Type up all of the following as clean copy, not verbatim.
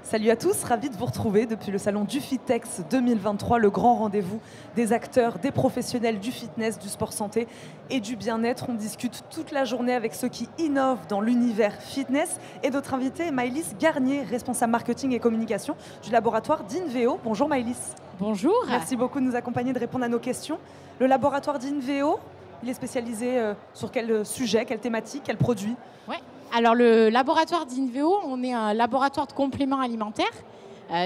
Salut à tous, ravi de vous retrouver depuis le salon du Fitex 2023, le grand rendez-vous des acteurs, des professionnels du fitness, du sport santé et du bien-être. On discute toute la journée avec ceux qui innovent dans l'univers fitness et notre invitée est Maëlys Garnier, responsable marketing et communication du laboratoire d'Inveo. Bonjour Maëlys. Bonjour. Merci beaucoup de nous accompagner, de répondre à nos questions. Le laboratoire d'Inveo, il est spécialisé sur quel sujet, quelle thématique, quel produit? Ouais. Alors le laboratoire d'Inveo, on est un laboratoire de compléments alimentaires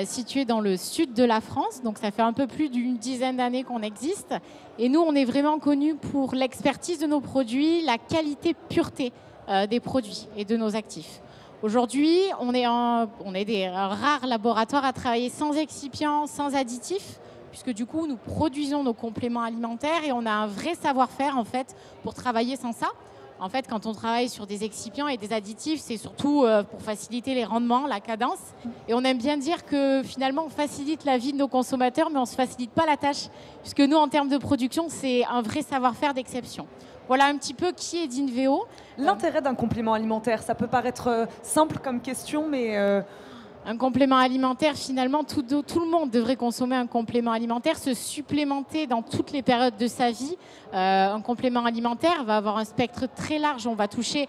situé dans le sud de la France. Donc ça fait un peu plus d'une dizaine d'années qu'on existe. Et nous, on est vraiment connus pour l'expertise de nos produits, la qualité, pureté des produits et de nos actifs. Aujourd'hui, on est un rare laboratoire à travailler sans excipients, sans additifs, puisque du coup, nous produisons nos compléments alimentaires et on a un vrai savoir-faire en fait pour travailler sans ça. En fait, quand on travaille sur des excipients et des additifs, c'est surtout pour faciliter les rendements, la cadence. Et on aime bien dire que finalement, on facilite la vie de nos consommateurs, mais on ne se facilite pas la tâche, puisque nous, en termes de production, c'est un vrai savoir-faire d'exception. Voilà un petit peu qui est d'Inveo. L'intérêt d'un complément alimentaire, ça peut paraître simple comme question, mais... Un complément alimentaire, finalement, tout le monde devrait consommer un complément alimentaire, se supplémenter dans toutes les périodes de sa vie. Un complément alimentaire va avoir un spectre très large. On va toucher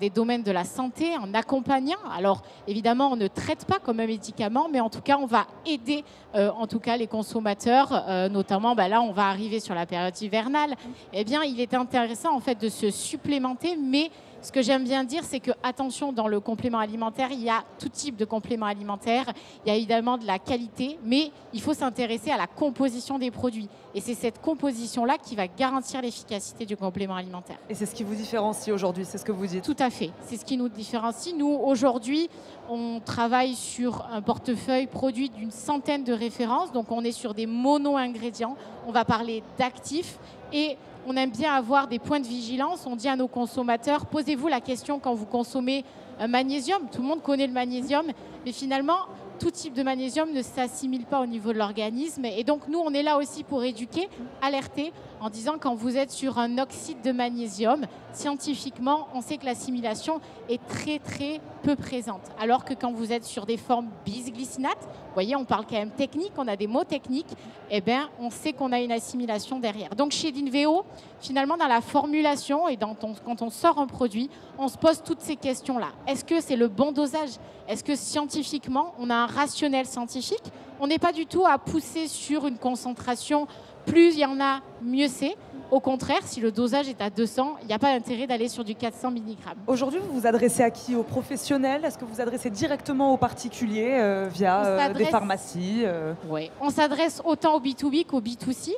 des domaines de la santé en accompagnant. Alors, évidemment, on ne traite pas comme un médicament, mais en tout cas, on va aider les consommateurs, notamment, là, on va arriver sur la période hivernale. Eh bien, il est intéressant, en fait, de se supplémenter, mais ce que j'aime bien dire, c'est que, attention, dans le complément alimentaire, il y a tout type de complément alimentaire. Il y a évidemment de la qualité, mais il faut s'intéresser à la composition des produits. Et c'est cette composition-là qui va garantir l'efficacité du complément alimentaire. Et c'est ce qui vous différencie aujourd'hui, c'est ce que vous dites? Tout à fait, c'est ce qui nous différencie. Nous, aujourd'hui, on travaille sur un portefeuille produit d'une centaine de références. Donc, on est sur des mono-ingrédients. On va parler d'actifs et on aime bien avoir des points de vigilance. On dit à nos consommateurs, posez-vous la question quand vous consommez un magnésium. Tout le monde connaît le magnésium, mais finalement, tout type de magnésium ne s'assimile pas au niveau de l'organisme. Et donc, nous, on est là aussi pour éduquer, alerter, en disant quand vous êtes sur un oxyde de magnésium, scientifiquement, on sait que l'assimilation est très, très peu présente. Alors que quand vous êtes sur des formes bisglycinates, vous voyez, on parle quand même technique, on a des mots techniques, eh bien, on sait qu'on a une assimilation derrière. Donc, chez d'Inveo, finalement, dans la formulation et quand on sort un produit, on se pose toutes ces questions-là. Est-ce que c'est le bon dosage? Est-ce que scientifiquement, on a un rationnel scientifique? On n'est pas du tout à pousser sur une concentration. Plus il y en a, mieux c'est. Au contraire, si le dosage est à 200, il n'y a pas d'intérêt d'aller sur du 400 mg. Aujourd'hui, vous vous adressez à qui? Aux professionnels? Est-ce que vous vous adressez directement aux particuliers via des pharmacies Oui, on s'adresse autant au B2B qu'au B2C.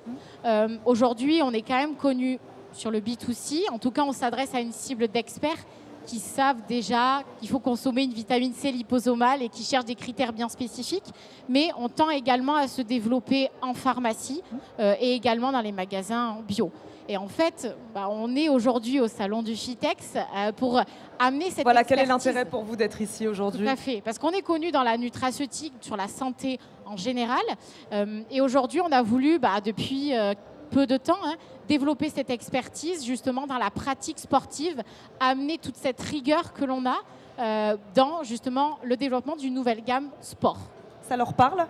Aujourd'hui, on est quand même connu sur le B2C. En tout cas, on s'adresse à une cible d'experts qui savent déjà qu'il faut consommer une vitamine C liposomale et qui cherchent des critères bien spécifiques. Mais on tend également à se développer en pharmacie et également dans les magasins bio. Et en fait, on est aujourd'hui au salon du Fitex pour amener cette Voilà, expertise. quel est l'intérêt pour vous d'être ici aujourd'hui? Tout à fait, parce qu'on est connu dans la nutraceutique, sur la santé en général. Et aujourd'hui, on a voulu, depuis peu de temps, développer cette expertise justement dans la pratique sportive, amener toute cette rigueur que l'on a dans justement le développement d'une nouvelle gamme sport. Ça leur parle?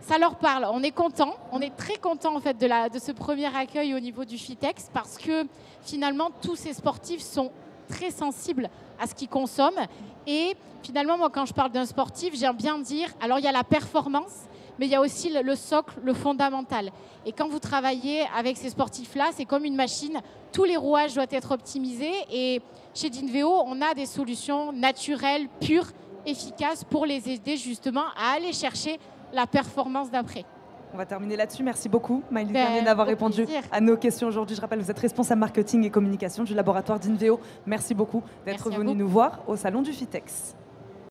Ça leur parle, on est content, on est très content en fait de ce premier accueil au niveau du Fitex parce que finalement tous ces sportifs sont très sensibles à ce qu'ils consomment et finalement moi quand je parle d'un sportif j'aime bien dire, alors il y a la performance mais il y a aussi le socle, le fondamental. Et quand vous travaillez avec ces sportifs-là, c'est comme une machine, tous les rouages doivent être optimisés et chez d'Inveo, on a des solutions naturelles, pures, efficaces pour les aider justement à aller chercher la performance d'après. On va terminer là-dessus. Merci beaucoup, Maëlys Garnier, d'avoir répondu plaisir à nos questions aujourd'hui. Je rappelle, vous êtes responsable marketing et communication du laboratoire d'Inveo. Merci beaucoup d'être venu nous voir au salon du Fitex.